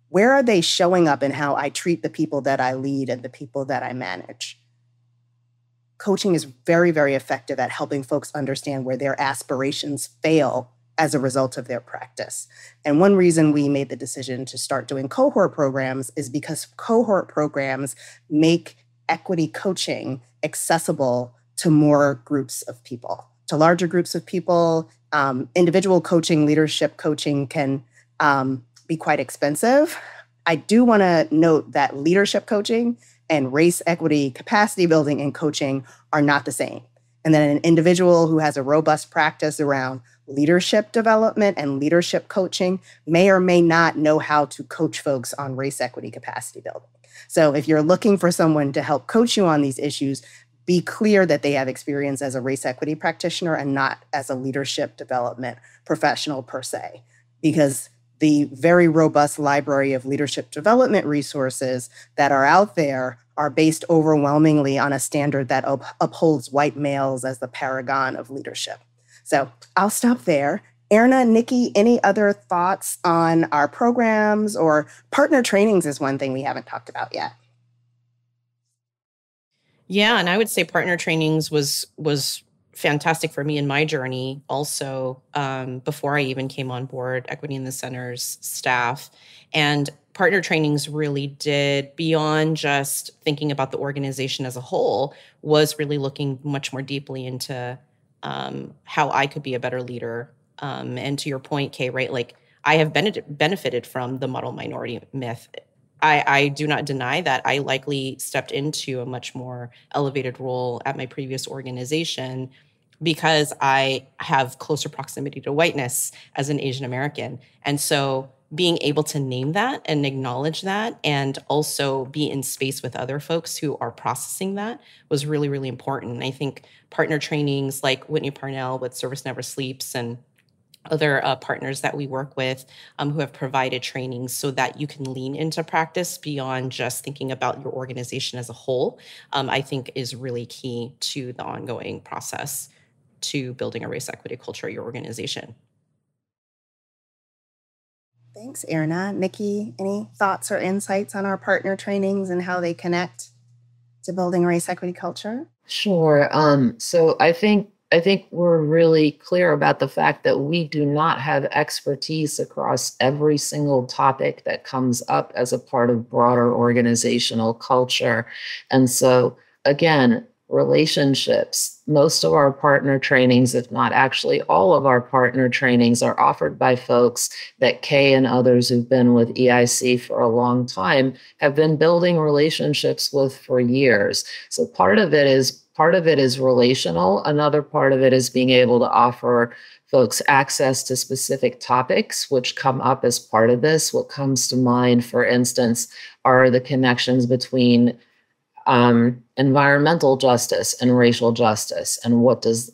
S1: Where are they showing up in how I treat the people that I lead and the people that I manage? Coaching is very, very effective at helping folks understand where their aspirations fail as a result of their practice. And one reason we made the decision to start doing cohort programs is because cohort programs make equity coaching accessible to more groups of people, to larger groups of people. Individual coaching, leadership coaching can be quite expensive. I do want to note that leadership coaching and race equity capacity building and coaching are not the same. And that an individual who has a robust practice around leadership development and leadership coaching may or may not know how to coach folks on race equity capacity building. So if you're looking for someone to help coach you on these issues, be clear that they have experience as a race equity practitioner and not as a leadership development professional per se, because the very robust library of leadership development resources that are out there are based overwhelmingly on a standard that upholds white males as the paragon of leadership. So I'll stop there. Herna, Niki, any other thoughts on our programs? Or partner trainings is one thing we haven't talked about yet.
S2: Yeah, and I would say partner trainings was fantastic for me in my journey also, before I even came on board Equity in the Center's staff. And partner trainings really did, beyond just thinking about the organization as a whole, was really looking much more deeply into how I could be a better leader. And to your point, Kay, right? Like, I have benefited from the model minority myth. I do not deny that I likely stepped into a much more elevated role at my previous organization because I have closer proximity to whiteness as an Asian American. And so being able to name that and acknowledge that and also be in space with other folks who are processing that was really, really important. And I think partner trainings like Whitney Parnell with Service Never Sleeps and other partners that we work with who have provided trainings so that you can lean into practice beyond just thinking about your organization as a whole, I think is really key to the ongoing process to building a race equity culture at your organization.
S1: Thanks, Herna. Niki, any thoughts or insights on our partner trainings and how they connect to building a race equity culture?
S3: Sure. So I think we're really clear about the fact that we do not have expertise across every single topic that comes up as a part of broader organizational culture. And so, again, relationships. Most of our partner trainings, if not actually all of our partner trainings, are offered by folks that Kay and others who've been with EIC for a long time have been building relationships with for years. So part of it is relational. Another part of it is being able to offer folks access to specific topics which come up as part of this. What comes to mind, for instance, are the connections between environmental justice and racial justice, and what does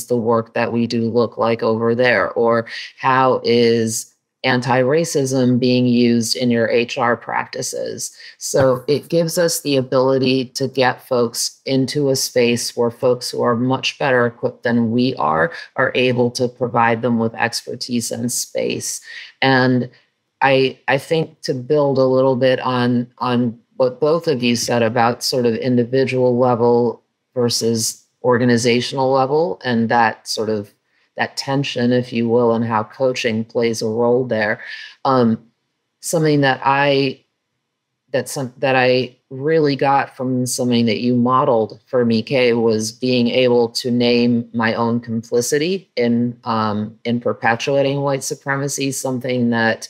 S3: the work that we do look like over there, or how is anti-racism being used in your HR practices. So it gives us the ability to get folks into a space where folks who are much better equipped than we are able to provide them with expertise and space. And I think to build a little bit on what both of you said about sort of individual level versus organizational level, and that sort of that tension, if you will, and how coaching plays a role there. Something that I really got from something that you modeled for me, Kay, was being able to name my own complicity in perpetuating white supremacy, something that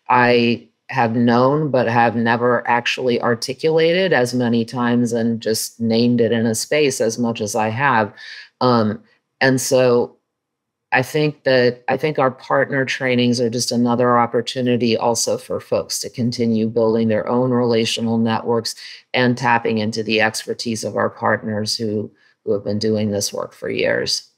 S3: I have known but have never actually articulated as many times and just named it in a space as much as I have. And so I think our partner trainings are just another opportunity also for folks to continue building their own relational networks and tapping into the expertise of our partners who have been doing this work for years.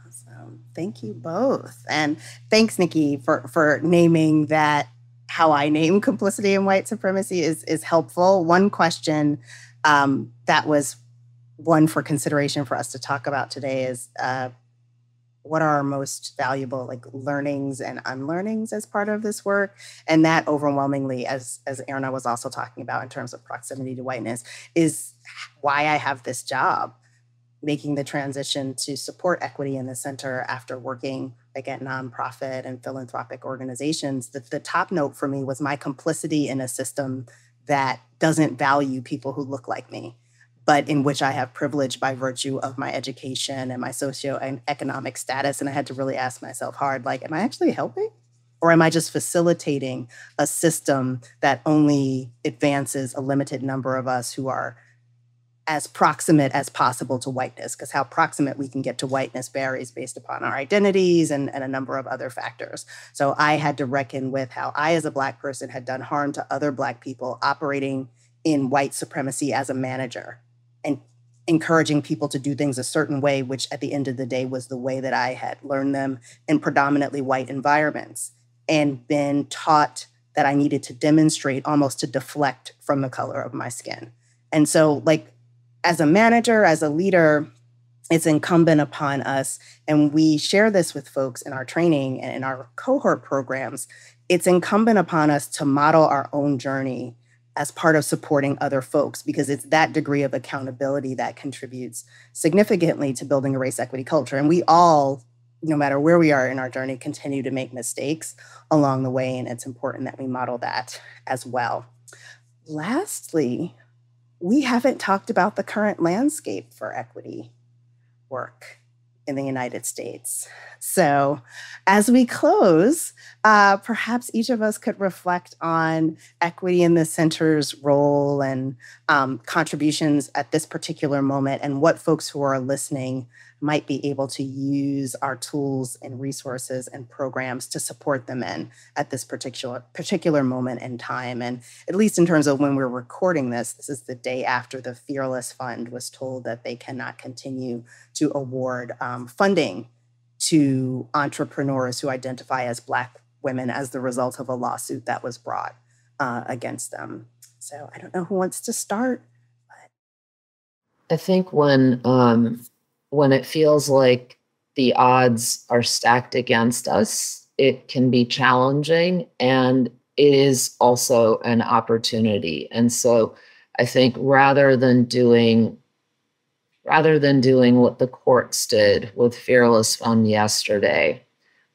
S1: Awesome. Thank you both. And thanks, Niki, for naming that. How I name complicity and white supremacy is helpful. One question that was one for consideration for us to talk about today is what are our most valuable learnings and unlearnings as part of this work? And that overwhelmingly, as Herna was also talking about in terms of proximity to whiteness, is why I have this job. making the transition to support equity in the center after working like at nonprofit and philanthropic organizations, the top note for me was my complicity in a system that doesn't value people who look like me, but in which I have privilege by virtue of my education and my socioeconomic status. And I had to really ask myself hard, like, am I actually helping? Or am I just facilitating a system that only advances a limited number of us who are as proximate as possible to whiteness? Because how proximate we can get to whiteness varies based upon our identities and a number of other factors. So I had to reckon with how I, as a Black person, had done harm to other Black people operating in white supremacy as a manager and encouraging people to do things a certain way, which at the end of the day was the way that I had learned them in predominantly white environments, and been taught that I needed to demonstrate almost to deflect from the color of my skin. And so, like, as a manager, as a leader, it's incumbent upon us, and we share this with folks in our training and in our cohort programs, it's incumbent upon us to model our own journey as part of supporting other folks, because it's that degree of accountability that contributes significantly to building a race equity culture. And we all, no matter where we are in our journey, continue to make mistakes along the way, and it's important that we model that as well. Lastly, we haven't talked about the current landscape for equity work in the United States. So as we close, perhaps each of us could reflect on equity in the center's role and contributions at this particular moment, and what folks who are listening might be able to use our tools and resources and programs to support them in at this particular moment in time. And at least in terms of when we're recording this is the day after the Fearless Fund was told that they cannot continue to award funding to entrepreneurs who identify as Black women as the result of a lawsuit that was brought against them. So I don't know who wants to start.
S3: I think when it feels like the odds are stacked against us, it can be challenging, and it is also an opportunity. And so I think rather than doing what the courts did with Fearless Fund yesterday,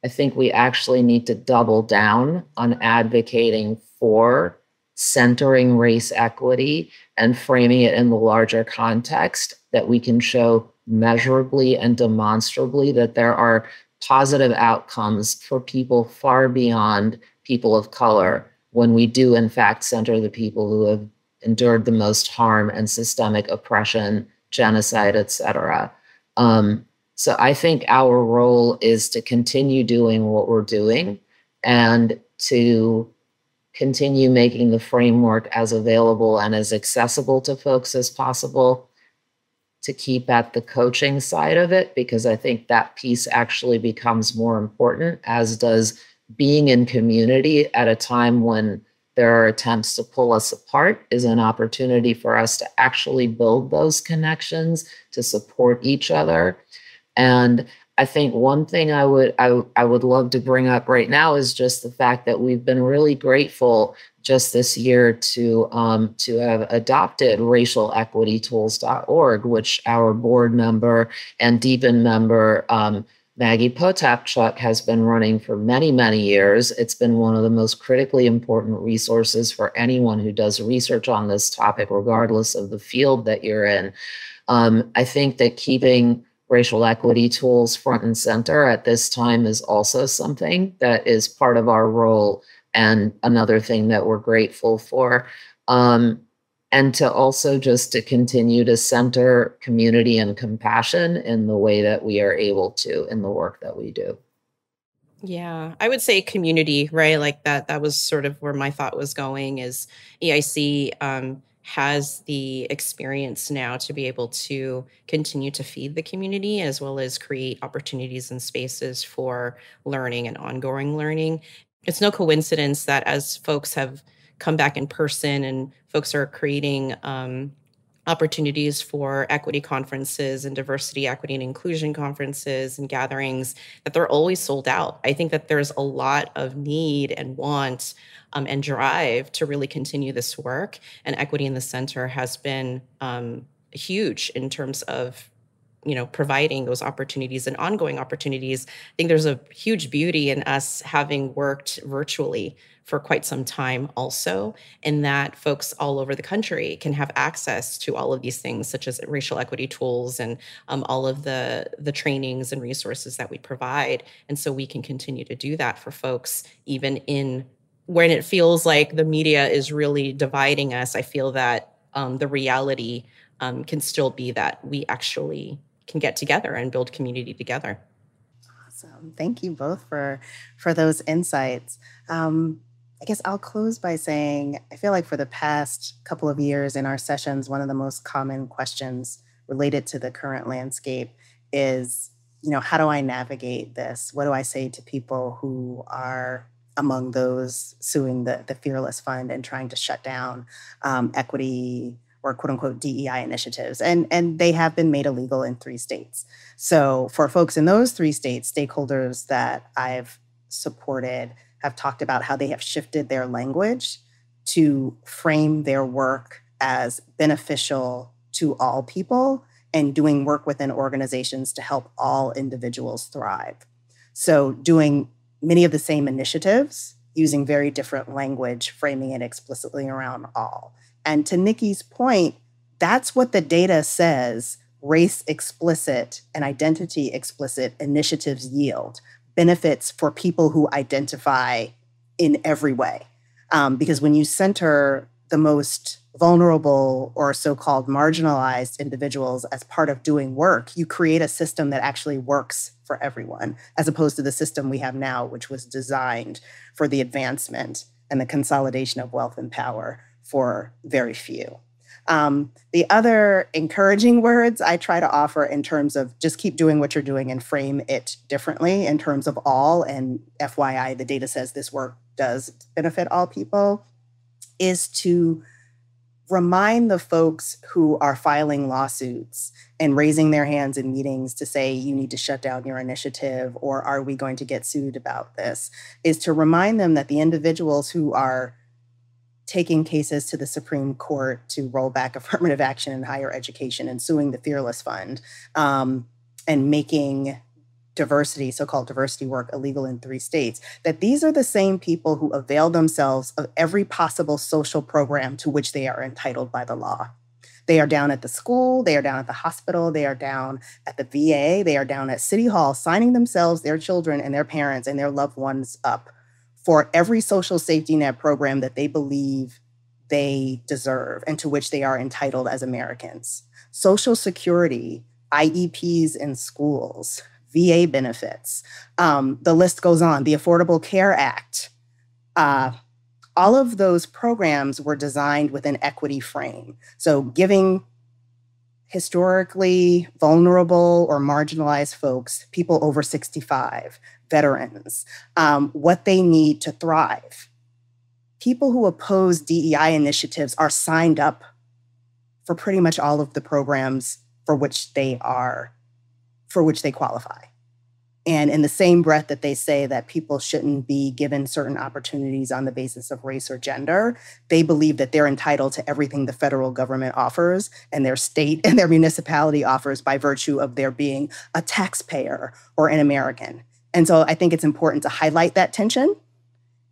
S3: I think we actually need to double down on advocating for centering race equity and framing it in the larger context that we can show measurably and demonstrably that there are positive outcomes for people far beyond people of color when we do, in fact, center the people who have endured the most harm and systemic oppression, genocide, et cetera. So I think our role is to continue doing what we're doing and to continue making the framework as available and as accessible to folks as possible, to keep at the coaching side of it, because I think that piece actually becomes more important, as does being in community at a time when there are attempts to pull us apart is an opportunity for us to actually build those connections, to support each other. And I think one thing I would love to bring up right now is just the fact that we've been really grateful just this year to have adopted racialequitytools.org, which our board member and Deepen member Maggie Potapchuk has been running for many, many years. It's been one of the most critically important resources for anyone who does research on this topic, regardless of the field that you're in. I think that keeping racial equity tools front and center at this time is also something that is part of our role, and another thing that we're grateful for. And to also just to continue to center community and compassion in the way that we are able to in the work that we do.
S2: Yeah, I would say community, right? Like that was sort of where my thought was going, is EIC has the experience now to be able to continue to feed the community, as well as create opportunities and spaces for learning and ongoing learning. It's no coincidence that as folks have come back in person and folks are creating opportunities for equity conferences and diversity, equity, and inclusion conferences and gatherings, that they're always sold out. I think that there's a lot of need and want and drive to really continue this work. And Equity in the Center has been huge in terms of providing those opportunities and ongoing opportunities. I think there's a huge beauty in us having worked virtually for quite some time also, in that folks all over the country can have access to all of these things, such as racial equity tools and all of the trainings and resources that we provide. And so we can continue to do that for folks, even in when it feels like the media is really dividing us. I feel that the reality can still be that we actually can get together and build community together.
S1: Awesome. Thank you both for those insights. I guess I'll close by saying, I feel like for the past couple of years in our sessions, one of the most common questions related to the current landscape is, how do I navigate this? What do I say to people who are among those suing the Fearless Fund and trying to shut down equity or quote unquote DEI initiatives? And they have been made illegal in 3 states. So for folks in those 3 states, stakeholders that I've supported have talked about how they have shifted their language to frame their work as beneficial to all people and doing work within organizations to help all individuals thrive. So doing many of the same initiatives, using very different language, framing it explicitly around all. And to Niki's point, that's what the data says race explicit and identity explicit initiatives yield. Benefits for people who identify in every way. Because when you center the most vulnerable or so-called marginalized individuals as part of doing work, you create a system that actually works for everyone, as opposed to the system we have now, which was designed for the advancement and the consolidation of wealth and power for very few. The other encouraging words I try to offer in terms of just keep doing what you're doing and frame it differently in terms of all, and FYI, the data says this work does benefit all people, is to remind the folks who are filing lawsuits and raising their hands in meetings to say, you need to shut down your initiative, or are we going to get sued about this, is to remind them that the individuals who are taking cases to the Supreme Court to roll back affirmative action in higher education and suing the Fearless Fund and making diversity, so-called diversity work illegal in 3 states, that these are the same people who avail themselves of every possible social program to which they are entitled by the law. They are down at the school, they are down at the hospital, they are down at the VA, they are down at City Hall, signing themselves, their children, and their parents and their loved ones up for every social safety net program that they believe they deserve and to which they are entitled as Americans. Social Security, IEPs in schools, VA benefits, the list goes on, the Affordable Care Act. All of those programs were designed with an equity frame. So giving historically vulnerable or marginalized folks, people over 65, veterans, what they need to thrive. People who oppose DEI initiatives are signed up for pretty much all of the programs for which they qualify. And in the same breath that they say that people shouldn't be given certain opportunities on the basis of race or gender, they believe that they're entitled to everything the federal government offers and their state and their municipality offers by virtue of their being a taxpayer or an American. And so I think it's important to highlight that tension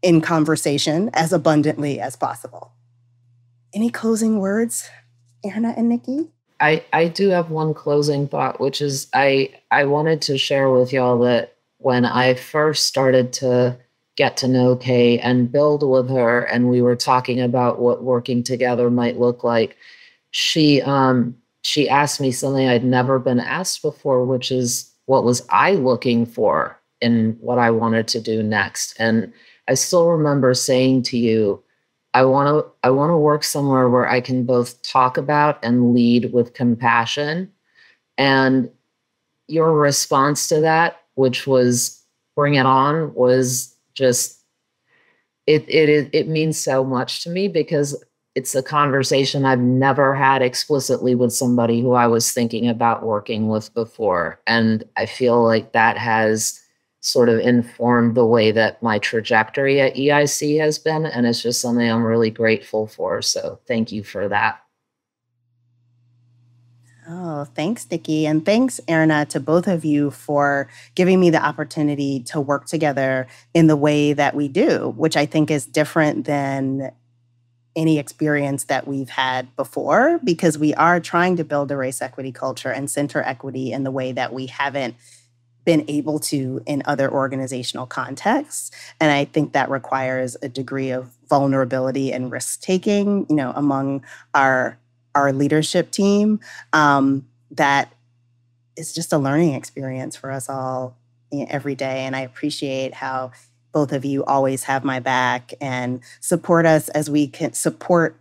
S1: in conversation as abundantly as possible. Any closing words, Herna and Niki?
S3: I do have one closing thought, which is I wanted to share with y'all that when I first started to get to know Kay and build with her, and we were talking about what working together might look like, she asked me something I'd never been asked before, which is, what was I looking for in what I wanted to do next? And I still remember saying to you, I want to work somewhere where I can both talk about and lead with compassion. And your response to that, which was bring it on, was just, it means so much to me, because it's a conversation I've never had explicitly with somebody who I was thinking about working with before. And I feel like that has sort of informed the way that my trajectory at EIC has been. And it's just something I'm really grateful for. So thank you for that.
S1: Oh, thanks, Niki. And thanks, Herna, to both of you for giving me the opportunity to work together in the way that we do, which I think is different than any experience that we've had before, because we are trying to build a race equity culture and center equity in the way that we haven't been able to in other organizational contexts. And I think that requires a degree of vulnerability and risk-taking, among our leadership team. That is just a learning experience for us all every day. And I appreciate how both of you always have my back and support us as we can support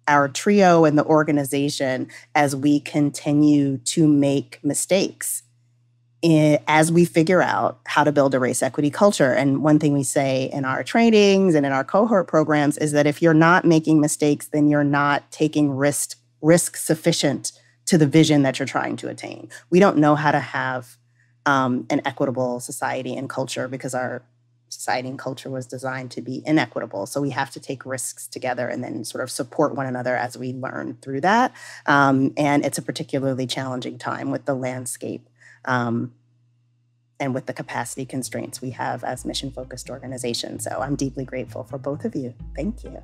S1: our trio and the organization as we continue to make mistakes as we figure out how to build a race equity culture. And one thing we say in our trainings and in our cohort programs is that if you're not making mistakes, then you're not taking risk sufficient to the vision that you're trying to attain. We don't know how to have an equitable society and culture because our society and culture was designed to be inequitable. So we have to take risks together and then sort of support one another as we learn through that. And it's a particularly challenging time with the landscape and with the capacity constraints we have as mission-focused organizations. So I'm deeply grateful for both of you. Thank you.